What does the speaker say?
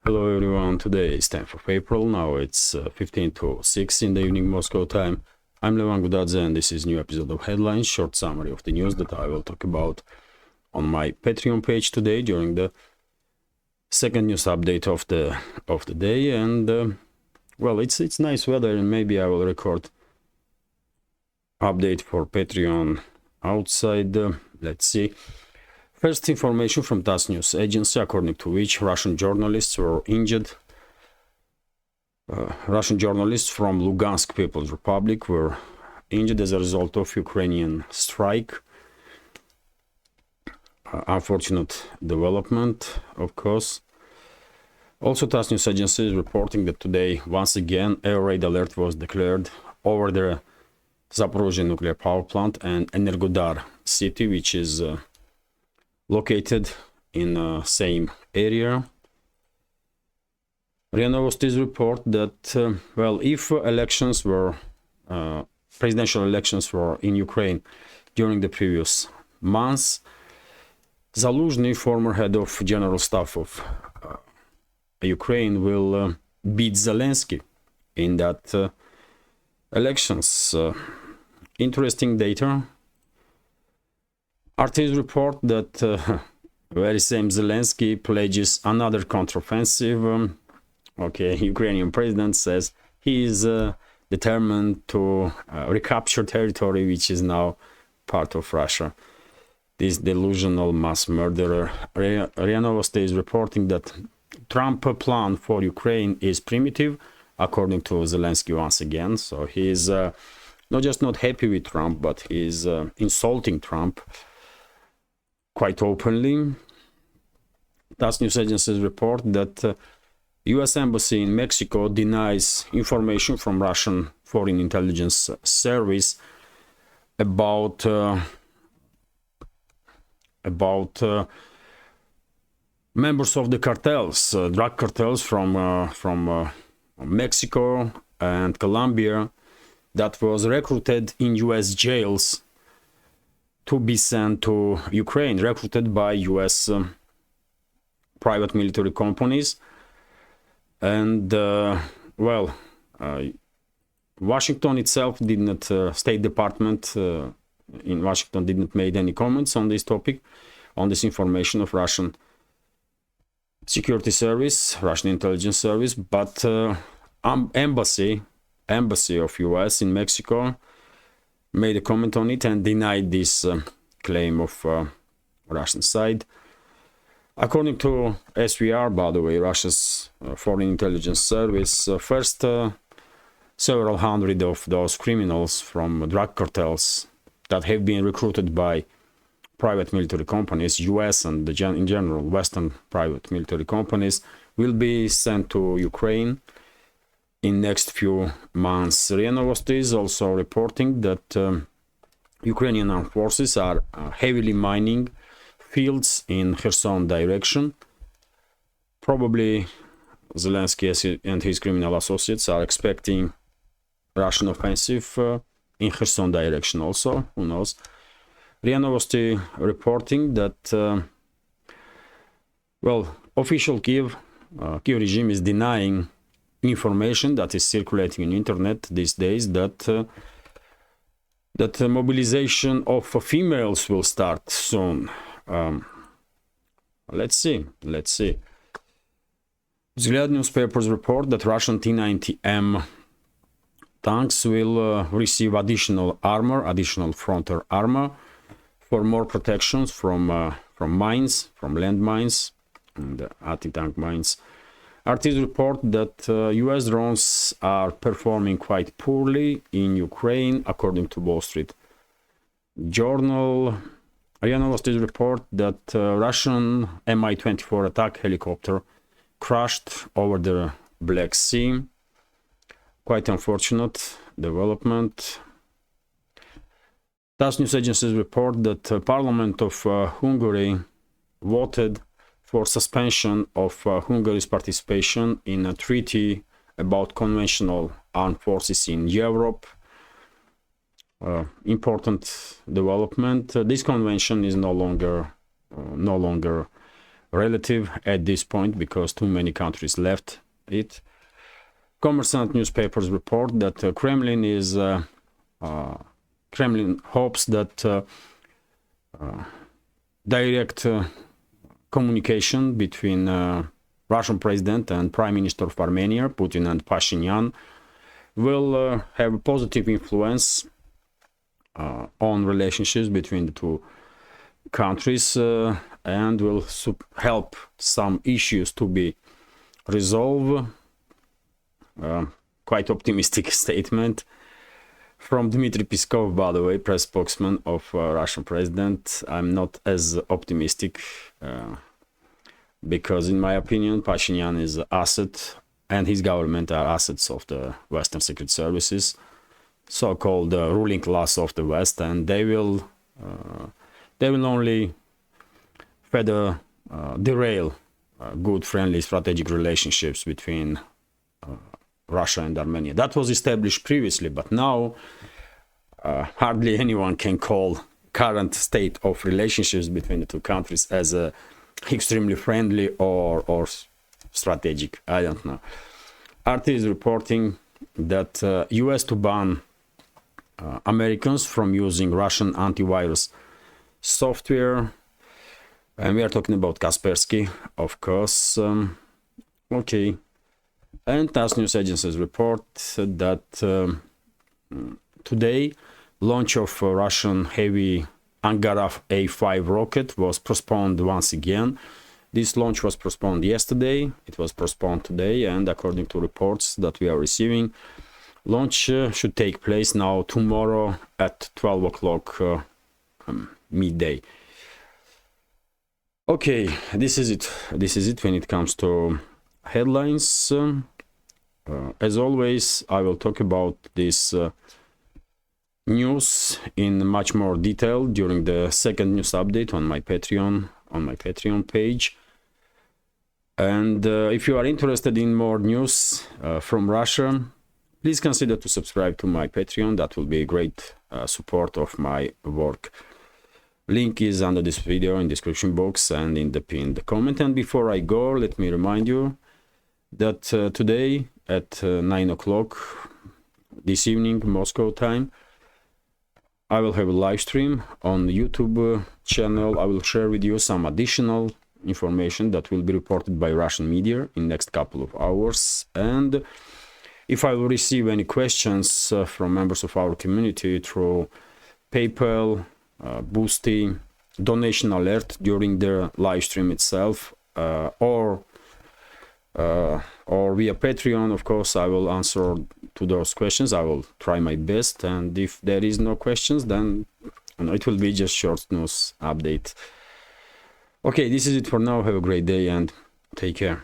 Hello everyone, today is 10th of April, now it's 15 to 6 in the evening Moscow time. I'm Levan Gudadze and this is new episode of Headlines, short summary of the news that I will talk about on my Patreon page today during the second news update of the day. And well, it's nice weather and maybe I will record update for Patreon outside. Let's see. First information from TASS news agency, according to which Russian journalists were injured. Russian journalists from Lugansk People's Republic were injured as a result of Ukrainian strike. Unfortunate development, of course. Also, TASS news agency is reporting that today, once again, air raid alert was declared over the Zaporozhye nuclear power plant and Energodar city, which is located in the same area. RIA Novosti's report that, well, if presidential elections were in Ukraine during the previous months, Zaluzhny, former head of general staff of Ukraine, will beat Zelensky in that elections. Interesting data. RT's report that very same Zelensky pledges another counteroffensive. Ukrainian president says he is determined to recapture territory which is now part of Russia. This delusional mass murderer. RIA Novosti is reporting that Trump's plan for Ukraine is primitive, according to Zelensky once again. So he is not just not happy with Trump, but he is insulting Trump quite openly. TASS news agencies report that U.S. Embassy in Mexico denies information from Russian Foreign Intelligence Service about members of the cartels, drug cartels from Mexico and Colombia that was recruited in U.S. jails to be sent to Ukraine, recruited by U.S. Private military companies. And, Washington itself did not, State Department in Washington did not make any comments on this topic, on this information of Russian security service, Russian intelligence service, but embassy of U.S. in Mexico made a comment on it and denied this claim of Russian side. According to SVR, by the way, Russia's Foreign Intelligence Service, first several hundred of those criminals from drug cartels that have been recruited by private military companies, US and in general Western private military companies, will be sent to Ukraine in next few months. RIA Novosti is also reporting that Ukrainian armed forces are heavily mining fields in Kherson direction. Probably Zelensky and his criminal associates are expecting Russian offensive in Kherson direction also, who knows. RIA Novosti reporting that, official Kiev regime is denying information that is circulating on internet these days that mobilization of females will start soon. Let's see. Vzгляд newspapers report that Russian T-90M tanks will receive additional frontal armor for more protections from mines, from land mines and anti-tank mines. RT's report that US drones are performing quite poorly in Ukraine, according to Wall Street Journal. RIA Novosti's report that Russian Mi-24 attack helicopter crashed over the Black Sea. Quite unfortunate development. TASS news agencies report that Parliament of Hungary voted for suspension of Hungary's participation in a treaty about conventional armed forces in Europe. Important development. This convention is no longer relative at this point because too many countries left it. Kommersant newspapers report that Kremlin hopes that direct communication between Russian president and Prime Minister of Armenia, Putin and Pashinyan, will have a positive influence on relationships between the two countries and will help some issues to be resolved. Quite optimistic statement from Dmitry Peskov, by the way, press spokesman of Russian president. I'm not as optimistic because, in my opinion, Pashinyan is an asset and his government are assets of the Western secret services, so-called ruling class of the West, and they will only further derail good, friendly, strategic relationships between Russia and Armenia. That was established previously, but now hardly anyone can call current state of relationships between the two countries as extremely friendly or strategic. I don't know. RT is reporting that US to ban Americans from using Russian antivirus software, and we are talking about Kaspersky, of course. Okay. And TASS news agencies report that today launch of Russian heavy Angarov A5 rocket was postponed once again. This launch was postponed yesterday, it was postponed today, and according to reports that we are receiving, launch should take place now tomorrow at 12 o'clock midday. Okay, this is it. This is it when it comes to headlines. As always, I will talk about this news in much more detail during the second news update on my Patreon page. And if you are interested in more news from Russia, please consider to subscribe to my Patreon. That will be a great support of my work. Link is under this video in description box and in the pinned comment. And before I go, let me remind you that today at 9 o'clock this evening Moscow time, I will have a live stream on the YouTube channel. I will share with you some additional information that will be reported by Russian media in next couple of hours. And if I will receive any questions from members of our community through PayPal, Boosty, donation alert during the live stream itself, or via Patreon, of course, I will answer to those questions. I will try my best, and if there is no questions, then it will be just short news update. Okay, this is it for now. Have a great day and take care.